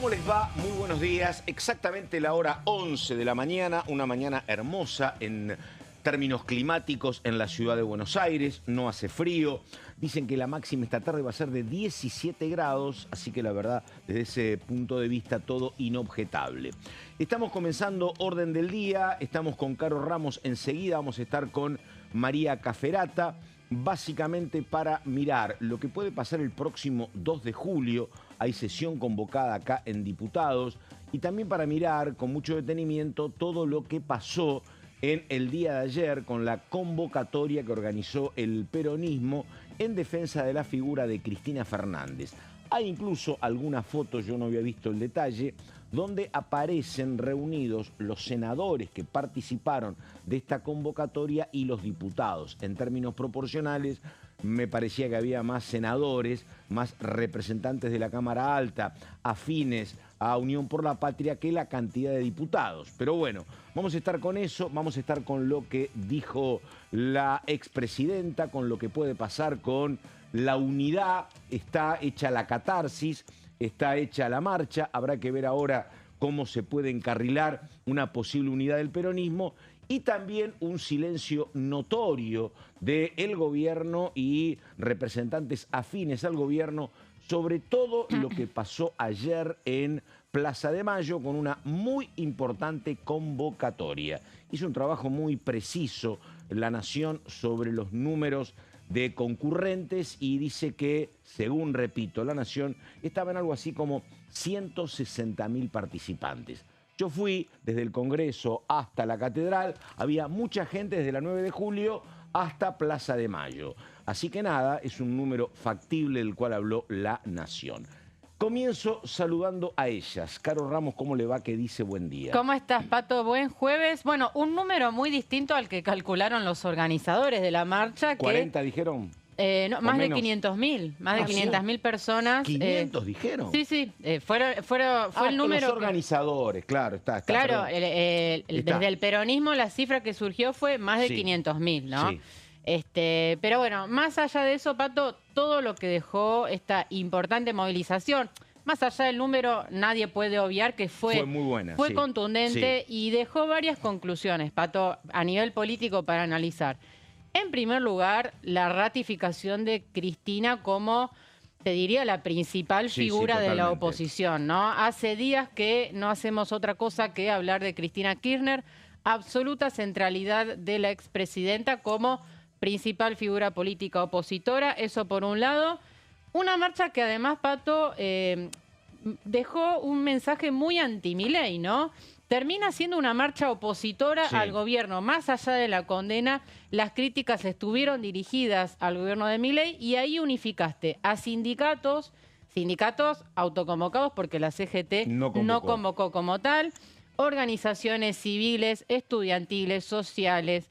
¿Cómo les va? Muy buenos días. Exactamente la hora 11 de la mañana, una mañana hermosa en términos climáticos en la ciudad de Buenos Aires. No hace frío. Dicen que la máxima esta tarde va a ser de 17 grados, así que la verdad, desde ese punto de vista, todo inobjetable. Estamos comenzando Orden del Día, estamos con Caro Ramos, enseguida vamos a estar con María Caferata, básicamente para mirar lo que puede pasar el próximo 2 de julio. Hay sesión convocada acá en Diputados y también para mirar con mucho detenimiento todo lo que pasó en el día de ayer con la convocatoria que organizó el peronismo en defensa de la figura de Cristina Fernández. Hay incluso algunas fotos, yo no había visto el detalle, donde aparecen reunidos los senadores que participaron de esta convocatoria y los diputados. En términos proporcionales, me parecía que había más senadores, más representantes de la Cámara Alta, afines a Unión por la Patria, que la cantidad de diputados. Pero bueno, vamos a estar con eso, vamos a estar con lo que dijo la expresidenta, con lo que puede pasar con la unidad. Está hecha la catarsis, está hecha la marcha, habrá que ver ahora cómo se puede encarrilar una posible unidad del peronismo y también un silencio notorio del gobierno y representantes afines al gobierno sobre todo lo que pasó ayer en Plaza de Mayo con una muy importante convocatoria. Hizo un trabajo muy preciso La Nación sobre los números de concurrentes y dice que, según, repito, La Nación, estaban algo así como 160.000 participantes. Yo fui desde el Congreso hasta la Catedral, había mucha gente desde la 9 de julio hasta Plaza de Mayo. Así que nada, es un número factible del cual habló La Nación. Comienzo saludando a ellas. Caro Ramos, ¿cómo le va? ¿Qué dice? Buen día. ¿Cómo estás, Pato? Buen jueves. Bueno, un número muy distinto al que calcularon los organizadores de la marcha. 40 dijeron. No, más de 500.000. Más de 500.000 personas. ¿500 dijeron? Sí, sí. Fue el número. Los organizadores, claro. Claro, desde el peronismo la cifra que surgió fue más de 500.000, ¿no? Sí. Pero bueno, más allá de eso, Pato, todo lo que dejó esta importante movilización, más allá del número, nadie puede obviar que fue muy buena, fue contundente y dejó varias conclusiones, Pato, a nivel político para analizar. En primer lugar, la ratificación de Cristina como, te diría, la principal figura de la oposición, ¿no? Hace días que no hacemos otra cosa que hablar de Cristina Kirchner, absoluta centralidad de la expresidenta como principal figura política opositora, eso por un lado. Una marcha que además, Pato, dejó un mensaje muy anti-Milei, ¿no? Termina siendo una marcha opositora al gobierno. Más allá de la condena, las críticas estuvieron dirigidas al gobierno de Milei y ahí unificaste a sindicatos autoconvocados porque la CGT no convocó como tal, organizaciones civiles, estudiantiles, sociales,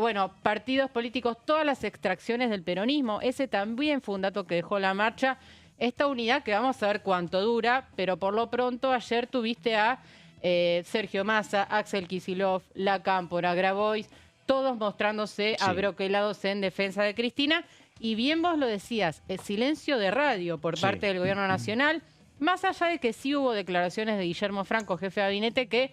bueno, partidos políticos, todas las extracciones del peronismo. Ese también fue un dato que dejó la marcha. Esta unidad que vamos a ver cuánto dura, pero por lo pronto ayer tuviste a Sergio Massa, Axel Kicillof, La Cámpora, Grabois, todos mostrándose abroquelados en defensa de Cristina. Y bien vos lo decías, el silencio de radio por parte del gobierno nacional, más allá de que sí hubo declaraciones de Guillermo Franco, jefe de gabinete, que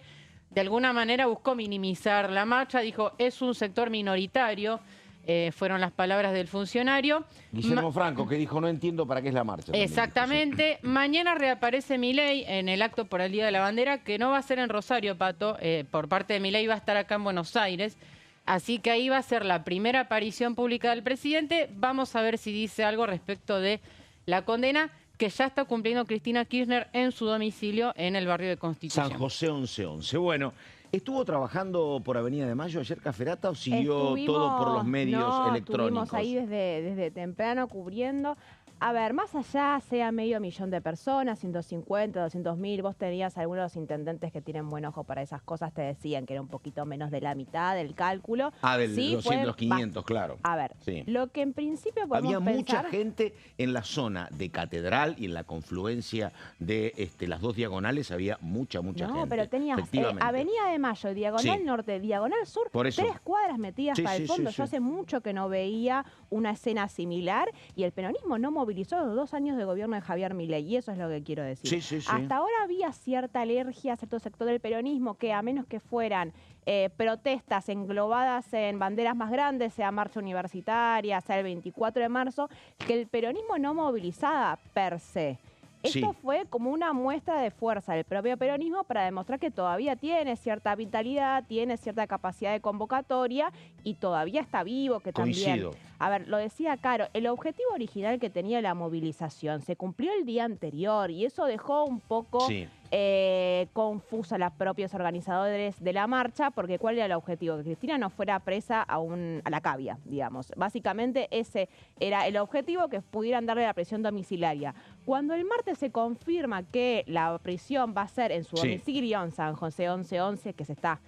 de alguna manera buscó minimizar la marcha, dijo, es un sector minoritario, fueron las palabras del funcionario. Guillermo Franco, que dijo, no entiendo para qué es la marcha. Exactamente. Mañana reaparece Milei en el acto por el Día de la Bandera, que no va a ser en Rosario, Pato, por parte de Milei va a estar acá en Buenos Aires. Así que ahí va a ser la primera aparición pública del presidente. Vamos a ver si dice algo respecto de la condena que ya está cumpliendo Cristina Kirchner en su domicilio en el barrio de Constitución. San José 1111. Bueno, ¿estuvo trabajando por Avenida de Mayo ayer Caferata o siguió todo por los medios electrónicos? Estuvimos ahí desde temprano cubriendo. A ver, más allá sea 500.000 de personas, 150, 200.000, vos tenías algunos intendentes que tienen buen ojo para esas cosas, te decían que era un poquito menos de la mitad del cálculo. Del 200, los 500, claro. A ver, lo que en principio podemos Había pensar... mucha gente en la zona de Catedral y en la confluencia de las dos diagonales, había mucha gente. No, pero tenías Avenida de Mayo, Diagonal Norte, Diagonal Sur, 3 cuadras metidas para el fondo. Yo hace mucho que no veía una escena similar y el peronismo no movilizó movilizó los 2 años de gobierno de Javier Milei, y eso es lo que quiero decir. Sí, sí, sí. Hasta ahora había cierta alergia a cierto sector del peronismo que, a menos que fueran protestas englobadas en banderas más grandes, sea marcha universitaria, sea el 24 de marzo, que el peronismo no movilizaba per se. Esto fue como una muestra de fuerza del propio peronismo para demostrar que todavía tiene cierta vitalidad, tiene cierta capacidad de convocatoria y todavía está vivo, que también... Coincido. A ver, lo decía Caro, el objetivo original que tenía la movilización se cumplió el día anterior y eso dejó un poco confusa a los propios organizadores de la marcha, porque ¿cuál era el objetivo? Que Cristina no fuera presa a la cavia, digamos. Básicamente ese era el objetivo, que pudieran darle la prisión domiciliaria. Cuando el martes se confirma que la prisión va a ser en su domicilio, en San José 1111, que se está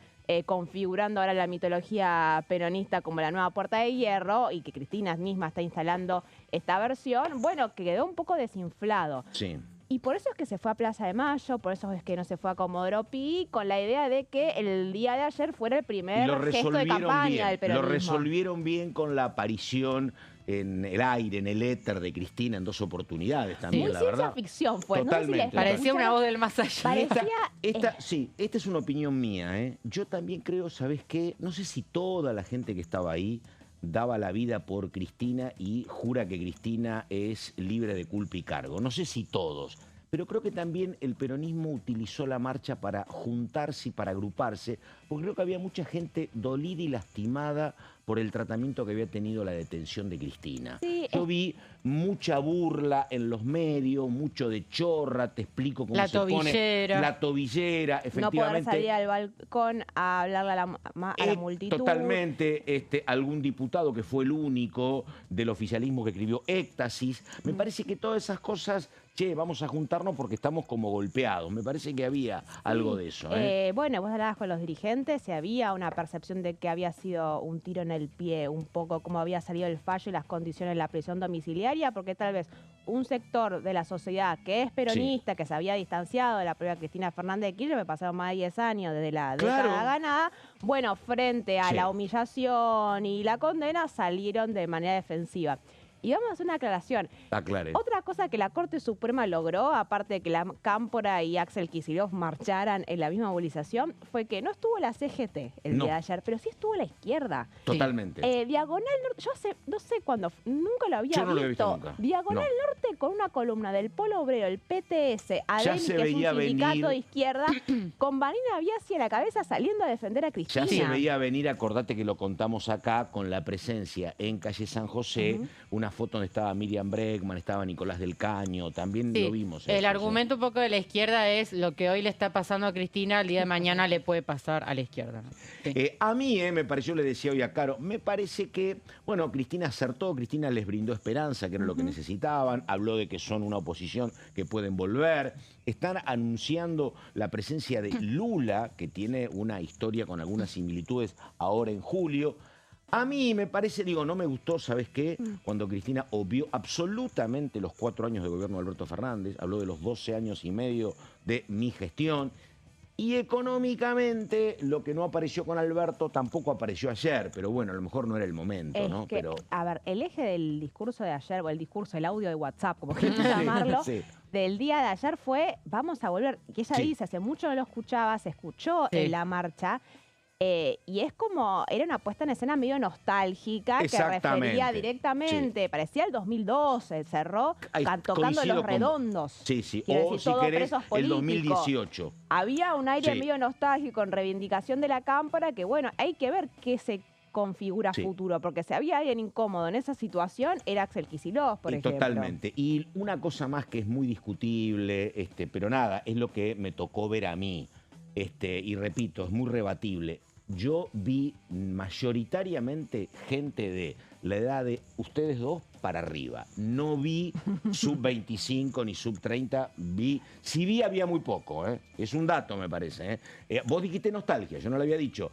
configurando ahora la mitología peronista como la nueva Puerta de Hierro, y que Cristina misma está instalando esta versión, bueno, que quedó un poco desinflado. Sí. Y por eso es que se fue a Plaza de Mayo, por eso es que no se fue a Comodoro Pi, con la idea de que el día de ayer fuera el primer gesto de campaña del peronismo. Lo resolvieron bien con la aparición en el aire, en el éter de Cristina en 2 oportunidades también, la verdad. Ciencia ficción fue. Totalmente. No sé si parecía una voz del más allá. Parecía, Esta es una opinión mía, ¿eh? Yo también creo, ¿sabes qué? No sé si toda la gente que estaba ahí daba la vida por Cristina y jura que Cristina es libre de culpa y cargo. No sé si todos, pero creo que también el peronismo utilizó la marcha para juntarse y para agruparse, porque creo que había mucha gente dolida y lastimada por el tratamiento que había tenido la detención de Cristina. Sí, yo vi mucha burla en los medios, mucho de chorra, te explico cómo se pone. La tobillera, efectivamente. No poder salir al balcón a hablarle a la multitud. Totalmente, algún diputado que fue el único del oficialismo que escribió éxtasis. Me parece que todas esas cosas, vamos a juntarnos porque estamos como golpeados. Me parece que había algo de eso. Bueno, vos hablabas con los dirigentes y había una percepción de que había sido un tiro en el pie, un poco como había salido el fallo y las condiciones de la prisión domiciliaria, porque tal vez un sector de la sociedad que es peronista, que se había distanciado de la propia Cristina Fernández de Kirchner, me pasaron más de 10 años desde la década ganada, bueno, frente a la humillación y la condena, salieron de manera defensiva. Y vamos a hacer una aclaración. Aclare. Otra cosa que la Corte Suprema logró, aparte de que la Cámpora y Axel Kicillof marcharan en la misma movilización, fue que no estuvo la CGT el día de ayer, pero sí estuvo la izquierda. Totalmente. Diagonal Norte, yo no sé cuándo, nunca lo había visto. visto. Lo he visto nunca. Diagonal Norte con una columna del Polo Obrero, el PTS, ADEMI, que es un sindicato de izquierda, con Vanina Biasi a la cabeza saliendo a defender a Cristina. Ya se veía venir, acordate que lo contamos acá, con la presencia en calle San José, una foto donde estaba Miriam Bregman, estaba Nicolás del Caño, también lo vimos. El argumento un poco de la izquierda es lo que hoy le está pasando a Cristina, el día de mañana le puede pasar a la izquierda, ¿no? A mí me pareció, le decía hoy a Caro, me parece que, bueno, Cristina acertó, Cristina les brindó esperanza, que era lo que necesitaban, habló de que son una oposición que pueden volver, están anunciando la presencia de Lula, que tiene una historia con algunas similitudes ahora en julio. A mí me parece, no me gustó, ¿sabes qué? Cuando Cristina obvió absolutamente los 4 años de gobierno de Alberto Fernández, habló de los 12 años y medio de mi gestión, y económicamente lo que no apareció con Alberto tampoco apareció ayer, pero bueno, a lo mejor no era el momento, ¿no? A ver, el eje del discurso de ayer, o el audio de WhatsApp, como quieras llamarlo, del día de ayer fue, vamos a volver, que ella dice, hace mucho no lo escuchaba, se escuchó en la marcha, y es como, era una puesta en escena medio nostálgica que refería directamente, parecía el 2012, cerró tocando Los Redondos. O si querés, el 2018. Había un aire medio nostálgico en reivindicación de la Cámpora que, bueno, hay que ver qué se configura futuro, porque si había alguien incómodo en esa situación, era Axel Kicillof, por ejemplo. Totalmente. Y una cosa más que es muy discutible, pero nada, es lo que me tocó ver a mí. Y repito, es muy rebatible. Yo vi mayoritariamente gente de la edad de ustedes dos para arriba. No vi sub-25 ni sub-30. Si vi, había muy poco. Es un dato, me parece. Vos dijiste nostalgia, yo no lo había dicho.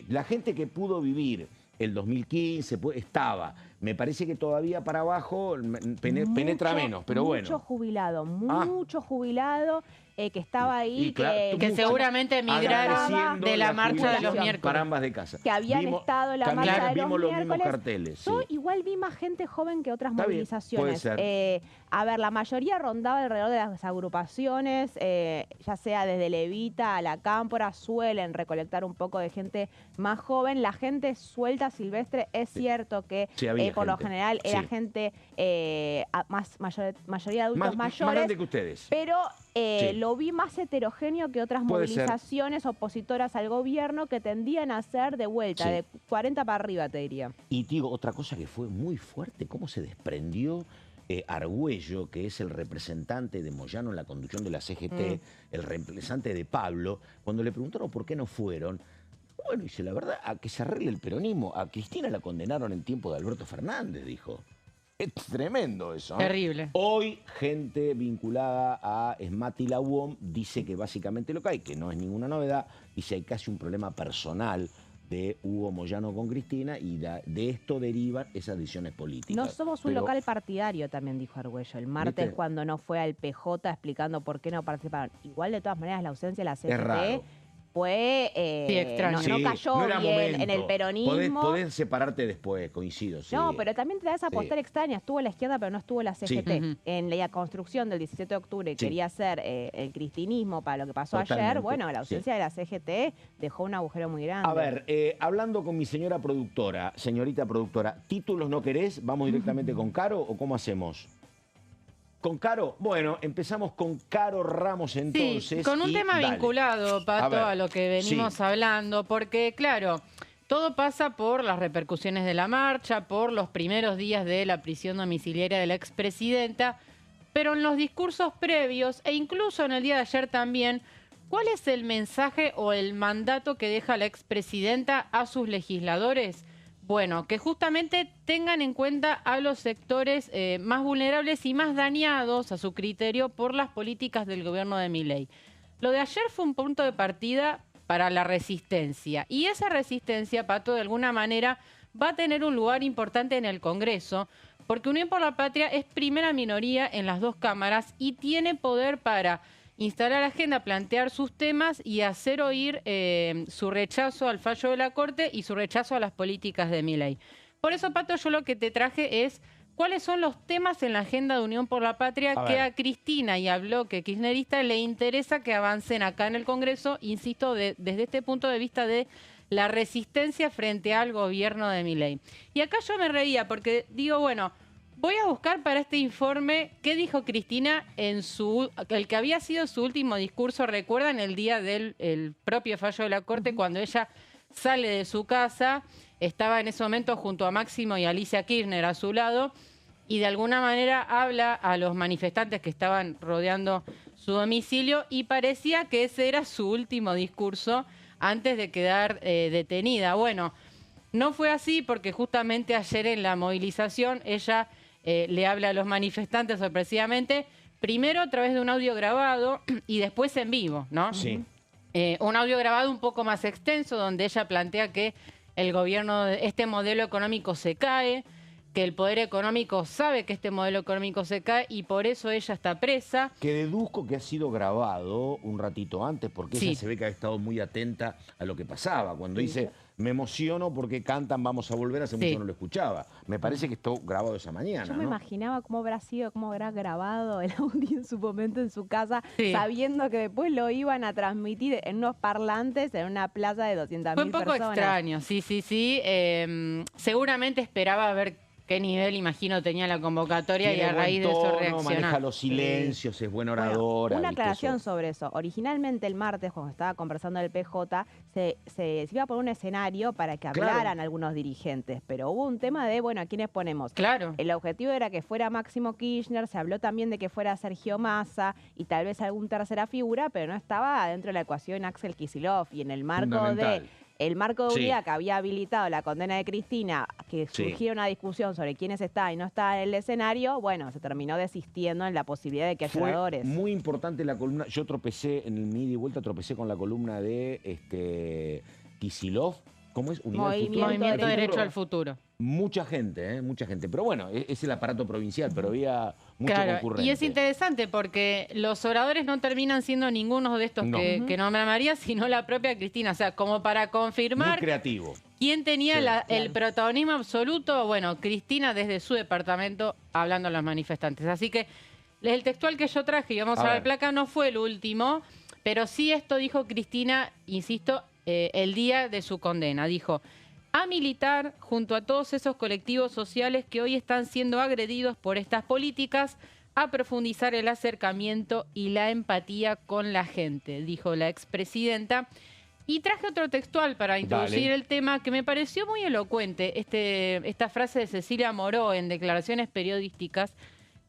La gente que pudo vivir el 2015 estaba. Me parece que todavía para abajo penetra menos, pero bueno. Mucho jubilado. que estaba ahí, Y claro, que seguramente emigraron agradeciendo de la marcha de los jubilación miércoles. para ambas de casa. que habían estado en la marcha de los vimos los mismos miércoles. carteles. Yo sí. igual vi más gente joven que otras Está bien, movilizaciones. puede ser. A ver, la mayoría rondaba alrededor de las agrupaciones, ya sea desde Levita a la Cámpora, suelen recolectar un poco de gente más joven. La gente suelta silvestre, es cierto que Sí, había por lo gente. general era Sí. gente mayoría de adultos Más mayores. grande que ustedes. Pero Sí. lo vi más heterogéneo que otras Puede ser. movilizaciones opositoras al gobierno que tendían a ser de vuelta, Sí. de 40 para arriba, te diría. Y digo, otra cosa que fue muy fuerte, cómo se desprendió Argüello, que es el representante de Moyano en la conducción de la CGT, el representante de Pablo, cuando le preguntaron por qué no fueron. Bueno, dice, la verdad, a que se arregle el peronismo. A Cristina la condenaron en tiempo de Alberto Fernández, dijo. Es tremendo eso. Terrible. Hoy, gente vinculada a Esmati La UOM dice que básicamente lo que hay, que no es ninguna novedad, dice hay casi un problema personal de Hugo Moyano con Cristina y de esto derivan esas decisiones políticas. No somos un Pero- local partidario, también dijo Argüello. El martes, ¿Viste? cuando no fue al PJ explicando por qué no participaron. Igual, de todas maneras, la ausencia de la CGT raro. fue... Sí, extraño. no Sí, cayó no era bien momento. en el peronismo. Podés separarte después, coincido. Sí. No, pero también te da esa Sí. postura extraña. Estuvo la izquierda, pero no estuvo la CGT. Ujú. En la construcción del 17 de octubre Sí. quería hacer el cristinismo para lo que pasó Totalmente, ayer. Bueno, la ausencia sí. de la CGT dejó un agujero muy grande. A ver, hablando con mi señora productora, señorita productora, ¿títulos no querés? ¿Vamos directamente con Caro o cómo hacemos? ¿Con Caro? Bueno, empezamos con Caro Ramos entonces. Sí, con un y tema dale. vinculado, Pato, ver, a lo que venimos sí. hablando, porque claro, todo pasa por las repercusiones de la marcha, por los primeros días de la prisión domiciliaria de la expresidenta, pero en los discursos previos e incluso en el día de ayer también, ¿cuál es el mensaje o el mandato que deja la expresidenta a sus legisladores? Bueno, que justamente tengan en cuenta a los sectores más vulnerables y más dañados a su criterio por las políticas del gobierno de Milei. Lo de ayer fue un punto de partida para la resistencia. Y esa resistencia, Pato, de alguna manera va a tener un lugar importante en el Congreso, porque Unión por la Patria es primera minoría en las dos cámaras y tiene poder para instalar agenda, plantear sus temas y hacer oír su rechazo al fallo de la Corte y su rechazo a las políticas de Milei. Por eso, Pato, yo lo que te traje es cuáles son los temas en la agenda de Unión por la Patria que a Cristina y al bloque kirchnerista le interesa que avancen acá en el Congreso, insisto, desde este punto de vista de la resistencia frente al gobierno de Milei. Y acá yo me reía porque digo, bueno, voy a buscar para este informe qué dijo Cristina en el que había sido su último discurso, recuerdan, el día del el propio fallo de la Corte, cuando ella sale de su casa, estaba en ese momento junto a Máximo y Alicia Kirchner a su lado, y de alguna manera habla a los manifestantes que estaban rodeando su domicilio y parecía que ese era su último discurso antes de quedar detenida. Bueno, no fue así porque justamente ayer en la movilización ella le habla a los manifestantes sorpresivamente, primero a través de un audio grabado y después en vivo, ¿no? Sí. Un audio grabado un poco más extenso donde ella plantea que el gobierno, este modelo económico se cae, que el poder económico sabe que este modelo económico se cae y por eso ella está presa. Que deduzco que ha sido grabado un ratito antes, porque ella Sí. se ve que ha estado muy atenta a lo que pasaba. Cuando dice, me emociono porque cantan Vamos a Volver, hace Sí. mucho no lo escuchaba. Me parece que estuvo grabado esa mañana, Yo me ¿no? imaginaba cómo habrá sido, cómo habrá grabado el audio en su momento en su casa, Sí. sabiendo que después lo iban a transmitir en unos parlantes en una plaza de 200.000 Fue un poco personas. extraño, sí. Seguramente esperaba ver qué nivel, imagino, tenía la convocatoria y Tiene a raíz de buen eso tono, reaccionar. maneja los silencios, es buena oradora. Bueno, una ¿viste? aclaración Eso. sobre eso. Originalmente el martes, cuando estaba conversando el PJ, se iba a poner un escenario para que Claro. hablaran algunos dirigentes, pero hubo un tema de, bueno, ¿a quiénes ponemos? Claro. El objetivo era que fuera Máximo Kirchner, se habló también de que fuera Sergio Massa y tal vez algún tercera figura, pero no estaba dentro de la ecuación Axel Kicillof. Y en el marco Fundamental. el marco de Sí. unidad que había habilitado la condena de Cristina, que Sí. surgiera una discusión sobre quiénes está y no está en el escenario, bueno, se terminó desistiendo en la posibilidad de que haya Fue oradores. muy importante la columna. Yo tropecé en mi ida y vuelta, tropecé con la columna de Kicillof. ¿Cómo es? Unidad del Futuro. Movimiento del Derecho Futuro. al Futuro. Mucha gente, mucha gente. Pero bueno, es el aparato provincial, pero había mucho Claro, concurrente. y es interesante porque los oradores no terminan siendo ninguno de estos No. que nombra María, sino la propia Cristina. O sea, como para Muy confirmar creativo. quién tenía Sí, el protagonismo absoluto. Bueno, Cristina desde su departamento hablando a los manifestantes. Así que el textual que yo traje, y vamos A a ver ver. placa, no fue el último, pero sí esto dijo Cristina, insisto, el día de su condena. Dijo: a militar junto a todos esos colectivos sociales que hoy están siendo agredidos por estas políticas, a profundizar el acercamiento y la empatía con la gente, dijo la expresidenta. Y traje otro textual para introducir Dale. el tema que me pareció muy elocuente, esta frase de Cecilia Moró en declaraciones periodísticas,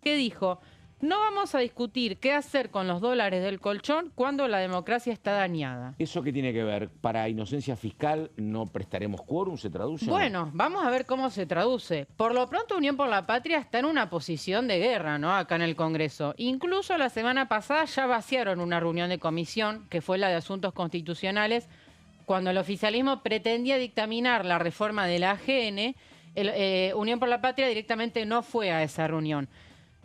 que dijo: no vamos a discutir qué hacer con los dólares del colchón cuando la democracia está dañada. ¿Eso qué tiene que ver? ¿Para inocencia fiscal no prestaremos quórum? ¿Se traduce? o no? Bueno, vamos a ver cómo se traduce. Por lo pronto, Unión por la Patria está en una posición de guerra, ¿no? Acá en el Congreso. Incluso la semana pasada ya vaciaron una reunión de comisión, que fue la de Asuntos Constitucionales, cuando el oficialismo pretendía dictaminar la reforma de la AGN. Unión por la Patria directamente no fue a esa reunión.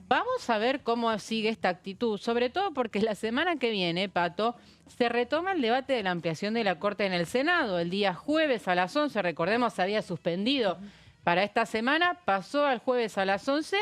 Vamos a ver cómo sigue esta actitud, sobre todo porque la semana que viene, Pato, se retoma el debate de la ampliación de la Corte en el Senado. El día jueves a las 11, recordemos, se había suspendido para esta semana, pasó al jueves a las 11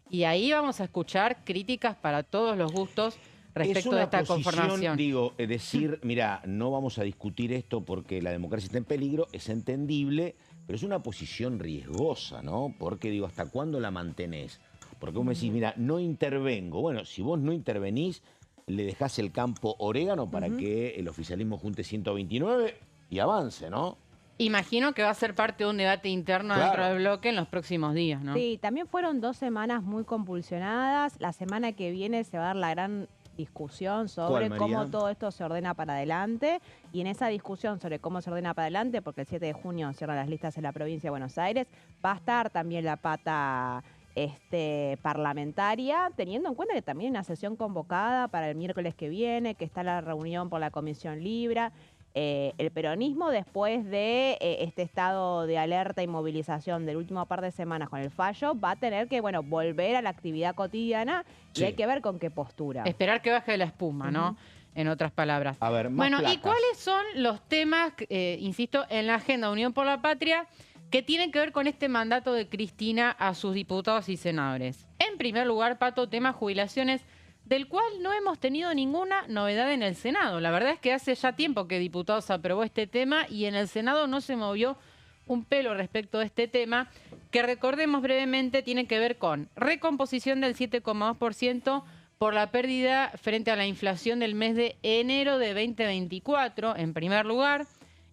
y ahí vamos a escuchar críticas para todos los gustos respecto de esta conformación. Digo, decir, mira, no vamos a discutir esto porque la democracia está en peligro, es entendible, pero es una posición riesgosa, ¿no? Porque, digo, ¿hasta cuándo la mantenés? Porque vos me decís, mira, no intervengo. Bueno, si vos no intervenís, le dejás el campo orégano para que el oficialismo junte 129 y avance, ¿no? Imagino que va a ser parte de un debate interno Claro. dentro del bloque en los próximos días, ¿no? Sí, también fueron 2 semanas muy convulsionadas. La semana que viene se va a dar la gran discusión sobre ¿Cuál, cómo María? todo esto se ordena para adelante. Y en esa discusión sobre cómo se ordena para adelante, porque el 7 de junio cierran las listas en la provincia de Buenos Aires, va a estar también la pata parlamentaria, teniendo en cuenta que también hay una sesión convocada para el miércoles que viene, que está la reunión por la Comisión Libra. El peronismo, después de este estado de alerta y movilización del último par de semanas con el fallo, va a tener que, bueno, volver a la actividad cotidiana y Sí. hay que ver con qué postura. Esperar que baje la espuma, ¿no? En otras palabras. A ver, más Bueno, ¿y placas. cuáles son los temas, insisto, en la agenda Unión por la Patria que tienen que ver con este mandato de Cristina a sus diputados y senadores? En primer lugar, Pato, tema jubilaciones, del cual no hemos tenido ninguna novedad en el Senado. La verdad es que hace ya tiempo que diputados aprobó este tema y en el Senado no se movió un pelo respecto de este tema, que recordemos brevemente tiene que ver con recomposición del 7,2% por la pérdida frente a la inflación del mes de enero de 2024, en primer lugar.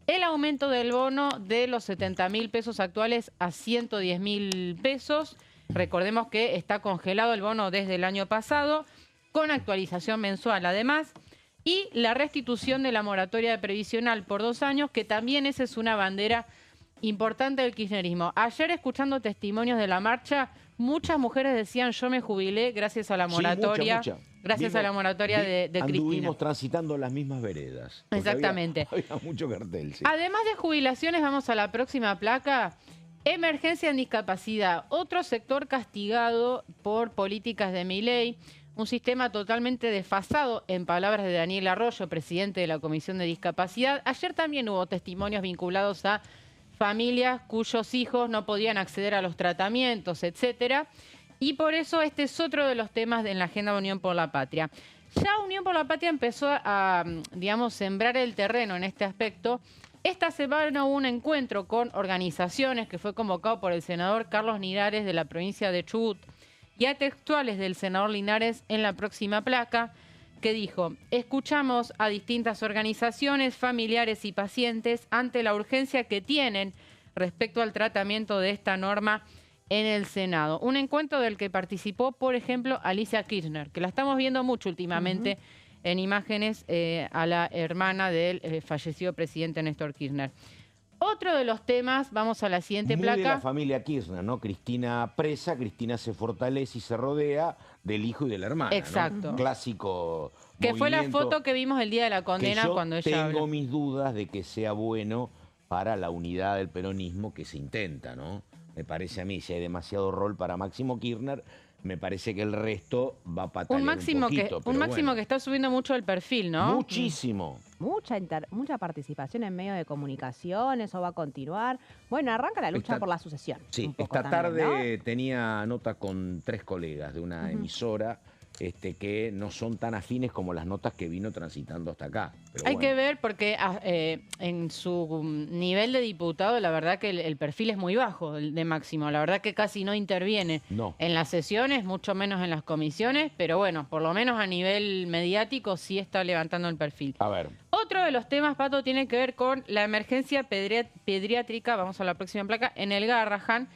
El aumento del bono de los 70.000 pesos actuales a 110.000 pesos. Recordemos que está congelado el bono desde el año pasado, con actualización mensual además. Y la restitución de la moratoria previsional por 2 años, que también esa es una bandera importante del kirchnerismo. Ayer, escuchando testimonios de la marcha, muchas mujeres decían: yo me jubilé gracias a la Sí, moratoria. mucha. Gracias a la moratoria de Cristina. Anduvimos transitando las mismas veredas. porque Exactamente. Había mucho cartel, sí. Además de jubilaciones, vamos a la próxima placa. Emergencia en discapacidad. Otro sector castigado por políticas de Milei. Un sistema totalmente desfasado, en palabras de Daniel Arroyo, presidente de la Comisión de Discapacidad. Ayer también hubo testimonios vinculados a familias cuyos hijos no podían acceder a los tratamientos, etcétera. Y por eso este es otro de los temas en la agenda de Unión por la Patria. Ya Unión por la Patria empezó a, digamos, sembrar el terreno en este aspecto. Esta semana hubo un encuentro con organizaciones que fue convocado por el senador Carlos Linares de la provincia de Chubut. Y hay textuales del senador Linares en la próxima placa, que dijo: escuchamos a distintas organizaciones, familiares y pacientes ante la urgencia que tienen respecto al tratamiento de esta norma en el Senado. Un encuentro del que participó, por ejemplo, Alicia Kirchner, que la estamos viendo mucho últimamente en imágenes a la hermana del fallecido presidente Néstor Kirchner. Otro de los temas, vamos a la siguiente Muy placa. de la familia Kirchner, ¿no? Cristina presa, Cristina se fortalece y se rodea del hijo y de la hermana, ¿no? Exacto. Clásico Que fue la movimiento foto que vimos el día de la condena que yo cuando ella tengo habló. mis dudas de que sea bueno para la unidad del peronismo que se intenta, ¿no? Me parece a mí, si hay demasiado rol para Máximo Kirchner, Me parece que el resto va a patalear Un máximo, poquito, pero máximo bueno. que está subiendo mucho el perfil, ¿no? Muchísimo. Mucha participación en medios de comunicación, eso va a continuar. Bueno, arranca la lucha por la sucesión. Sí, un poco esta también, tarde tenía nota con 3 colegas de una emisora que no son tan afines como las notas que vino transitando hasta acá. Pero Hay bueno. que ver porque en su nivel de diputado, la verdad que el perfil es muy bajo, el de Máximo. La verdad que casi no interviene en las sesiones, mucho menos en las comisiones, pero bueno, por lo menos a nivel mediático sí está levantando el perfil. A ver. Otro de los temas, Pato, tiene que ver con la emergencia pediátrica, vamos a la próxima placa, en el Garrahan.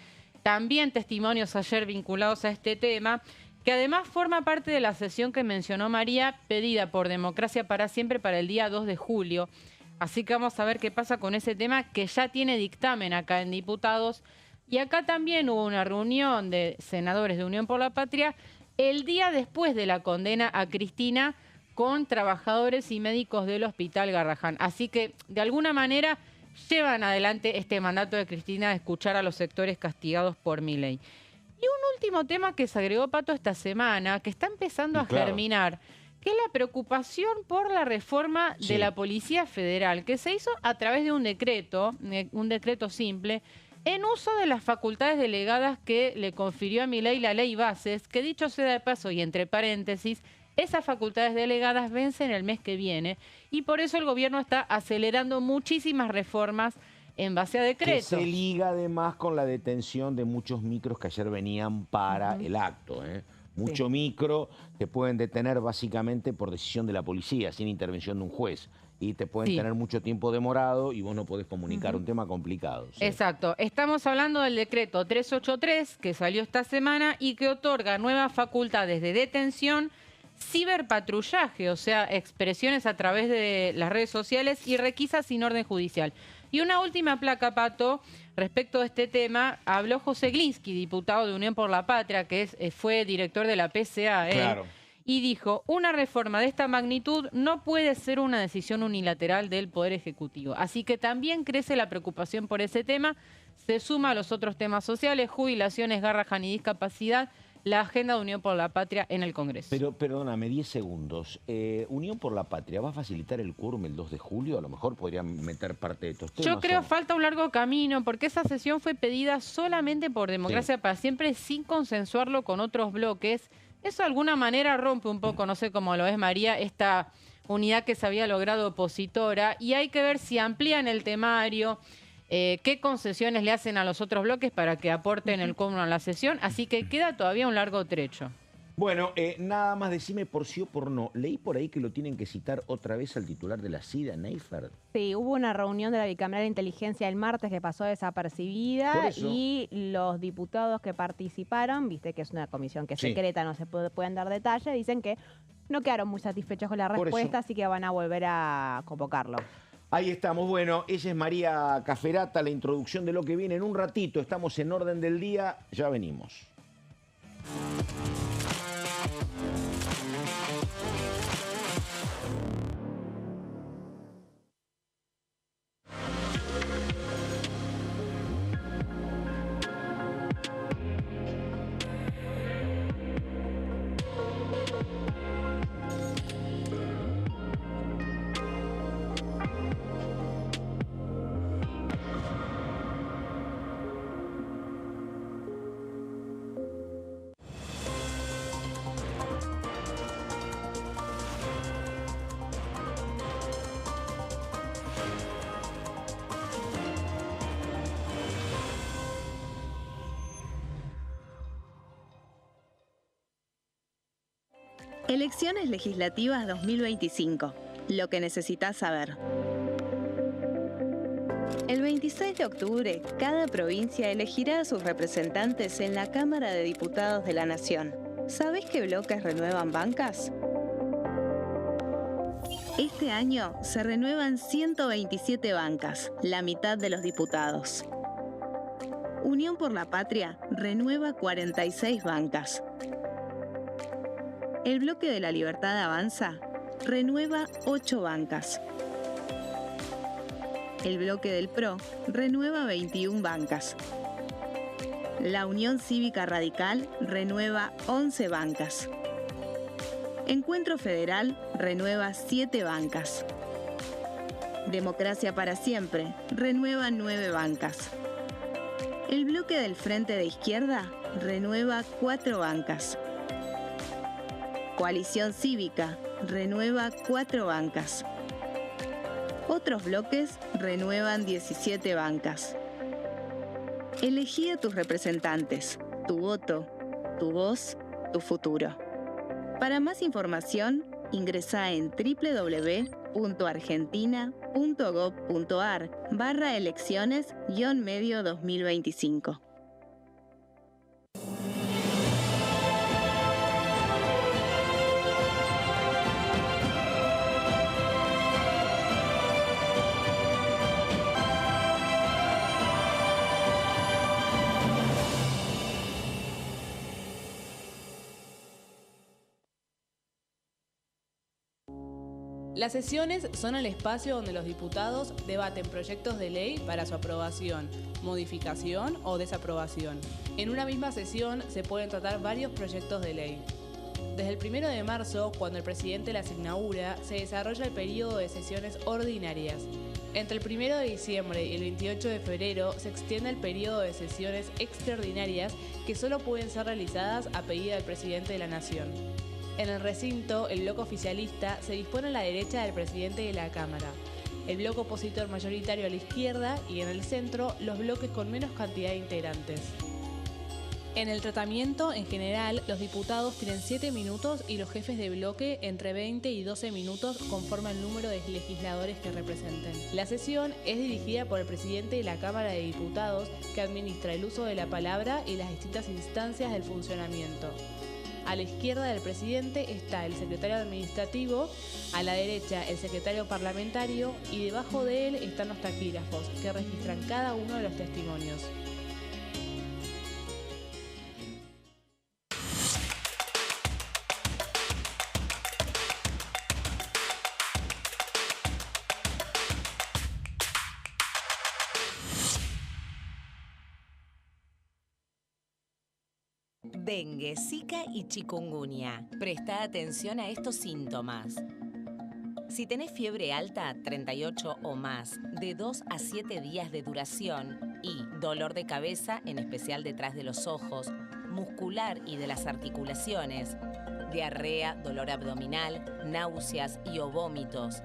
También testimonios ayer vinculados a este tema, que además forma parte de la sesión que mencionó María, pedida por Democracia para Siempre para el día 2 de julio. Así que vamos a ver qué pasa con ese tema, que ya tiene dictamen acá en Diputados. Y acá también hubo una reunión de senadores de Unión por la Patria el día después de la condena a Cristina con trabajadores y médicos del Hospital Garrahan. Así que, de alguna manera, llevan adelante este mandato de Cristina de escuchar a los sectores castigados por Milei. Y un último tema que se agregó, Pato, esta semana, que está empezando a germinar, que es la preocupación por la reforma de la Policía Federal, que se hizo a través de un decreto simple, en uso de las facultades delegadas que le confirió a Milei la ley Bases, que dicho sea de paso y entre paréntesis, esas facultades delegadas vencen el mes que viene y por eso el gobierno está acelerando muchísimas reformas en base a decretos. Que se liga además con la detención de muchos micros que ayer venían para el acto. Mucho micro te pueden detener básicamente por decisión de la policía, sin intervención de un juez. Y te pueden tener mucho tiempo demorado y vos no podés comunicar. Un tema complicado. Exacto. Estamos hablando del decreto 383 que salió esta semana y que otorga nuevas facultades de detención, ciberpatrullaje, o sea, expresiones a través de las redes sociales y requisas sin orden judicial. Y una última placa, Pato, respecto a este tema, habló José Glinsky, diputado de Unión por la Patria, que fue director de la PCA, y dijo, una reforma de esta magnitud no puede ser una decisión unilateral del Poder Ejecutivo. Así que también crece la preocupación por ese tema, se suma a los otros temas sociales, jubilaciones, Garrahan y discapacidad, la agenda de Unión por la Patria en el Congreso. Pero, perdóname, 10 segundos. Unión por la Patria, ¿va a facilitar el quórum el 2 de julio? A lo mejor podrían meter parte de estos temas. Yo creo que falta un largo camino, porque esa sesión fue pedida solamente por Democracia para Siempre, sin consensuarlo con otros bloques. Eso de alguna manera rompe un poco, no sé cómo lo ves, María, esta unidad que se había logrado opositora, y hay que ver si amplían el temario, qué concesiones le hacen a los otros bloques para que aporten el quórum a la sesión, así que queda todavía un largo trecho. Bueno, nada más decime por sí o por no. Leí por ahí que lo tienen que citar otra vez al titular de la CIDA, Neifert. Sí, hubo una reunión de la Bicameral de Inteligencia el martes que pasó desapercibida y los diputados que participaron, viste que es una comisión que es secreta, no se pueden dar detalles, dicen que no quedaron muy satisfechos con la respuesta, así que van a volver a convocarlo. Ahí estamos. Bueno, ella es María Caferata, la introducción de lo que viene en un ratito. Estamos en orden del día, ya venimos. Elecciones legislativas 2025. Lo que necesitas saber. El 26 de octubre, cada provincia elegirá a sus representantes en la Cámara de Diputados de la Nación. ¿Sabés qué bloques renuevan bancas? Este año se renuevan 127 bancas, la mitad de los diputados. Unión por la Patria renueva 46 bancas. El Bloque de la Libertad Avanza renueva 8 bancas. El Bloque del PRO renueva 21 bancas. La Unión Cívica Radical renueva 11 bancas. Encuentro Federal renueva 7 bancas. Democracia para Siempre renueva 9 bancas. El bloque del Frente de Izquierda renueva 4 bancas. Coalición Cívica renueva 4 bancas. Otros bloques renuevan 17 bancas. Elegí a tus representantes, tu voto, tu voz, tu futuro. Para más información, ingresa en www.argentina.gov.ar/elecciones-medio 2025. Las sesiones son el espacio donde los diputados debaten proyectos de ley para su aprobación, modificación o desaprobación. En una misma sesión se pueden tratar varios proyectos de ley. Desde el 1 de marzo, cuando el presidente las inaugura, se desarrolla el periodo de sesiones ordinarias. Entre el 1 de diciembre y el 28 de febrero se extiende el periodo de sesiones extraordinarias que solo pueden ser realizadas a pedido del presidente de la Nación. En el recinto, el bloque oficialista se dispone a la derecha del presidente de la Cámara, el bloque opositor mayoritario a la izquierda y en el centro, los bloques con menos cantidad de integrantes. En el tratamiento, en general, los diputados tienen 7 minutos y los jefes de bloque entre 20 y 12 minutos conforme al número de legisladores que representen. La sesión es dirigida por el presidente de la Cámara de Diputados, que administra el uso de la palabra y las distintas instancias del funcionamiento. A la izquierda del presidente está el secretario administrativo, a la derecha el secretario parlamentario y debajo de él están los taquígrafos, que registran cada uno de los testimonios. Dengue, Zika y chikungunya. Presta atención a estos síntomas. Si tenés fiebre alta, 38 o más, de 2 a 7 días de duración y dolor de cabeza, en especial detrás de los ojos, muscular y de las articulaciones, diarrea, dolor abdominal, náuseas y o vómitos,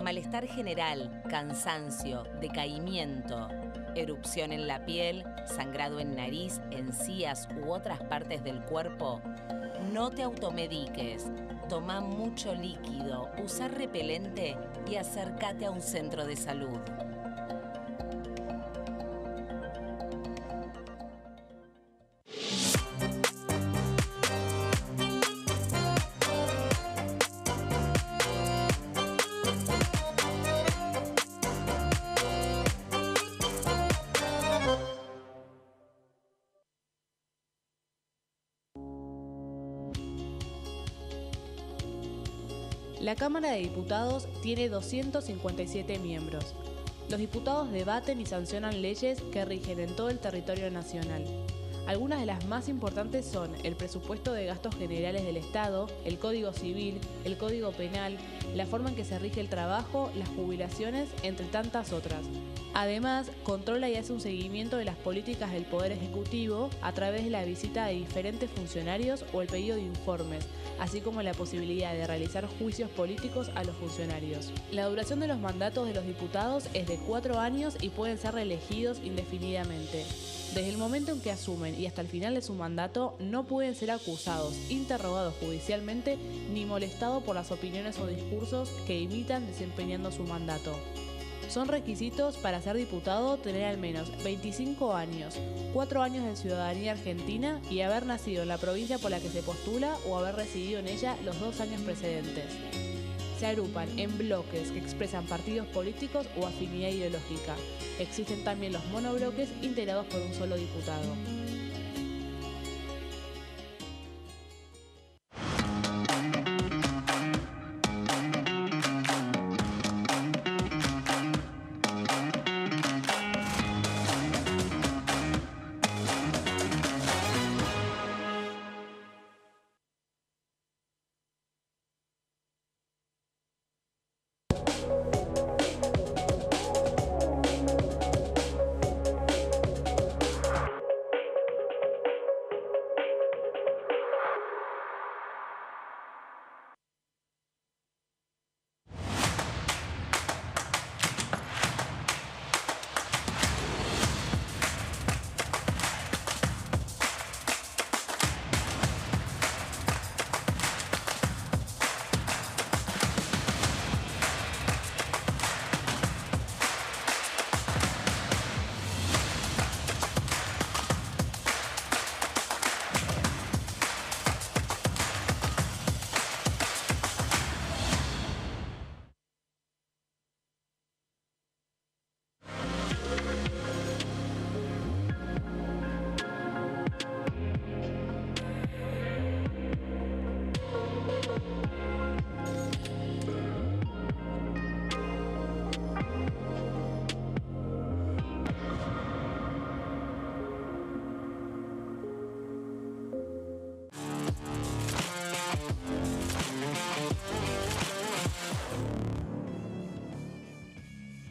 malestar general, cansancio, decaimiento, erupción en la piel, sangrado en nariz, encías u otras partes del cuerpo, no te automediques. Toma mucho líquido, usa repelente y acércate a un centro de salud. La Cámara de Diputados tiene 257 miembros. Los diputados debaten y sancionan leyes que rigen en todo el territorio nacional. Algunas de las más importantes son el presupuesto de gastos generales del Estado, el Código Civil, el Código Penal, la forma en que se rige el trabajo, las jubilaciones, entre tantas otras. Además, controla y hace un seguimiento de las políticas del Poder Ejecutivo a través de la visita de diferentes funcionarios o el pedido de informes, así como la posibilidad de realizar juicios políticos a los funcionarios. La duración de los mandatos de los diputados es de 4 años y pueden ser reelegidos indefinidamente. Desde el momento en que asumen y hasta el final de su mandato, no pueden ser acusados, interrogados judicialmente, ni molestados por las opiniones o discursos que imitan desempeñando su mandato. Son requisitos para ser diputado tener al menos 25 años, 4 años de ciudadanía argentina y haber nacido en la provincia por la que se postula o haber residido en ella los 2 años precedentes. Se agrupan en bloques que expresan partidos políticos o afinidad ideológica. Existen también los monobloques integrados por un solo diputado.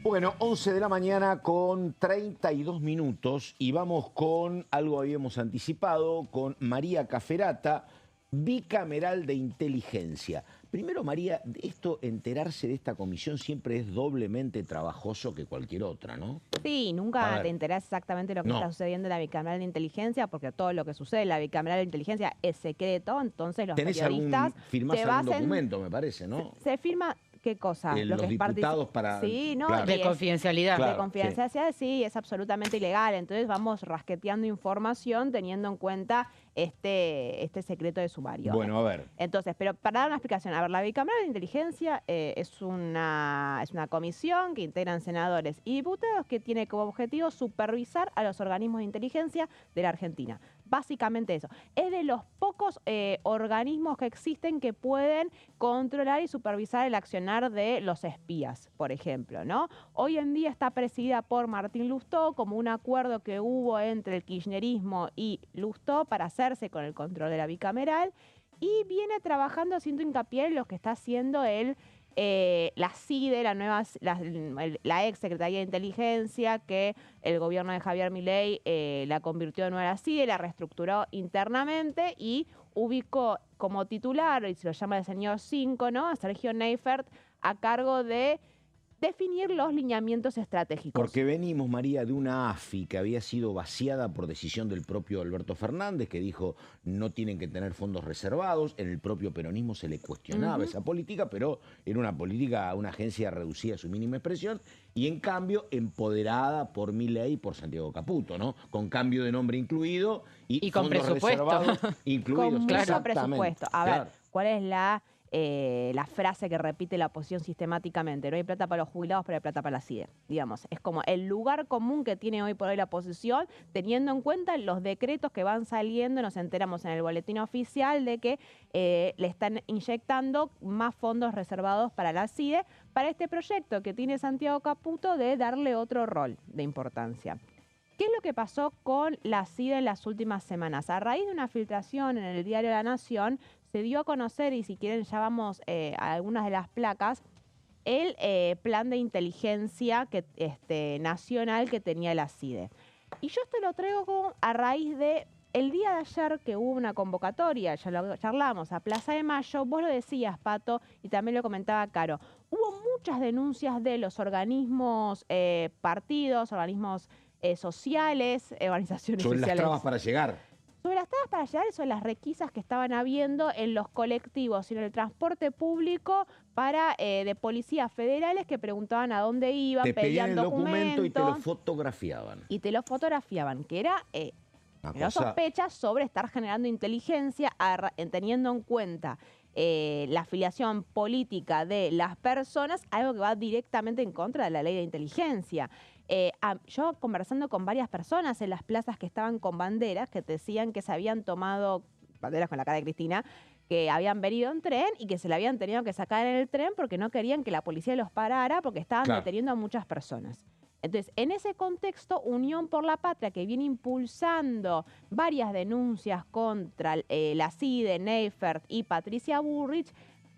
Bueno, 11 de la mañana con 32 minutos y vamos con algo que habíamos anticipado, con María Caferata, bicameral de inteligencia. Primero, María, enterarse de esta comisión siempre es doblemente trabajoso que cualquier otra, ¿no? Sí, nunca te enterás exactamente lo que está sucediendo en la bicameral de inteligencia, porque todo lo que sucede en la bicameral de inteligencia es secreto, entonces los periodistas firmás algún documento, me parece, ¿no? Se firma. ¿Qué cosa? Los diputados para... Sí, ¿no? Claro. De confidencialidad. De confidencialidad, sí, es absolutamente ilegal. Entonces vamos rasqueteando información teniendo en cuenta este secreto de sumario. Bueno, a ver. Entonces, pero para dar una explicación, a ver, la bicameral de inteligencia es una comisión que integran senadores y diputados que tiene como objetivo supervisar a los organismos de inteligencia de la Argentina. Básicamente eso. Es de los pocos organismos que existen que pueden controlar y supervisar el accionar de los espías, por ejemplo, ¿no? Hoy en día está presidida por Martín Lustó, como un acuerdo que hubo entre el kirchnerismo y Lustó para hacerse con el control de la bicameral, y viene trabajando haciendo hincapié en lo que está haciendo la CIDE, la ex Secretaría de Inteligencia, que el gobierno de Javier Milei la convirtió en nueva CIDE, la reestructuró internamente y ubicó como titular, y se lo llama el señor 5, ¿no?, a Sergio Neifert, a cargo de definir los lineamientos estratégicos. Porque venimos, María, de una AFI que había sido vaciada por decisión del propio Alberto Fernández, que dijo no tienen que tener fondos reservados. En el propio peronismo se le cuestionaba esa política, pero era una política, una agencia reducida a su mínima expresión, y en cambio empoderada por Milei y por Santiago Caputo, ¿no? Con cambio de nombre incluido y con fondos presupuesto reservados incluidos. Con mucho presupuesto. A ver, ¿cuál es la frase que repite la oposición sistemáticamente? No hay plata para los jubilados, pero hay plata para la CIDE. Digamos, es como el lugar común que tiene hoy por hoy la oposición, teniendo en cuenta los decretos que van saliendo. Nos enteramos en el boletín oficial de que le están inyectando más fondos reservados para la CIDE, para este proyecto que tiene Santiago Caputo de darle otro rol de importancia. ¿Qué es lo que pasó con la CIDE en las últimas semanas? A raíz de una filtración en el diario La Nación, se dio a conocer, y si quieren ya vamos a algunas de las placas, el plan de inteligencia nacional que tenía la CIDE. Y yo esto lo traigo a raíz de el día de ayer, que hubo una convocatoria, ya lo charlamos, a Plaza de Mayo. Vos lo decías, Pato, y también lo comentaba Caro. Hubo muchas denuncias de los organismos, partidos, organismos sociales, organizaciones sobre sociales. las trabas para llegar. Sobre las trabas para llegar, sobre las requisas que estaban habiendo en los colectivos y en el transporte público de policías federales que preguntaban a dónde iban, pedían el documento y te lo fotografiaban. Y te lo fotografiaban, que era sospechas sobre estar generando inteligencia, teniendo en cuenta la afiliación política de las personas, algo que va directamente en contra de la ley de inteligencia. Yo conversando con varias personas en las plazas que estaban con banderas, que te decían que se habían tomado, banderas con la cara de Cristina, que habían venido en tren y que se la habían tenido que sacar en el tren porque no querían que la policía los parara, porque estaban deteniendo a muchas personas. Entonces, en ese contexto, Unión por la Patria, que viene impulsando varias denuncias contra la CIDE, Neifert y Patricia Bullrich,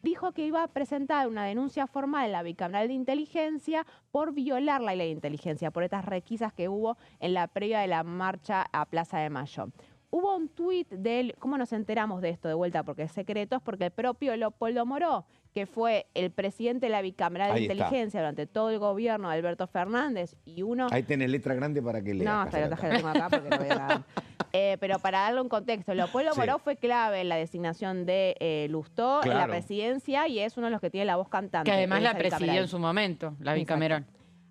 dijo que iba a presentar una denuncia formal en la bicameral de inteligencia por violar la ley de inteligencia, por estas requisas que hubo en la previa de la marcha a Plaza de Mayo. Hubo un tuit de él. ¿Cómo nos enteramos de esto de vuelta? Porque es secreto, porque el propio Leopoldo Moró, que fue el presidente de la bicameral de inteligencia durante todo el gobierno de Alberto Fernández, y uno... Ahí tenés letra grande para que leas. No, hasta lo tengo acá porque no voy a... pero para darle un contexto, Leopoldo Moró fue clave en la designación de Lustó en la presidencia, y es uno de los que tiene la voz cantante. Que además la presidió en su momento, la bicameral.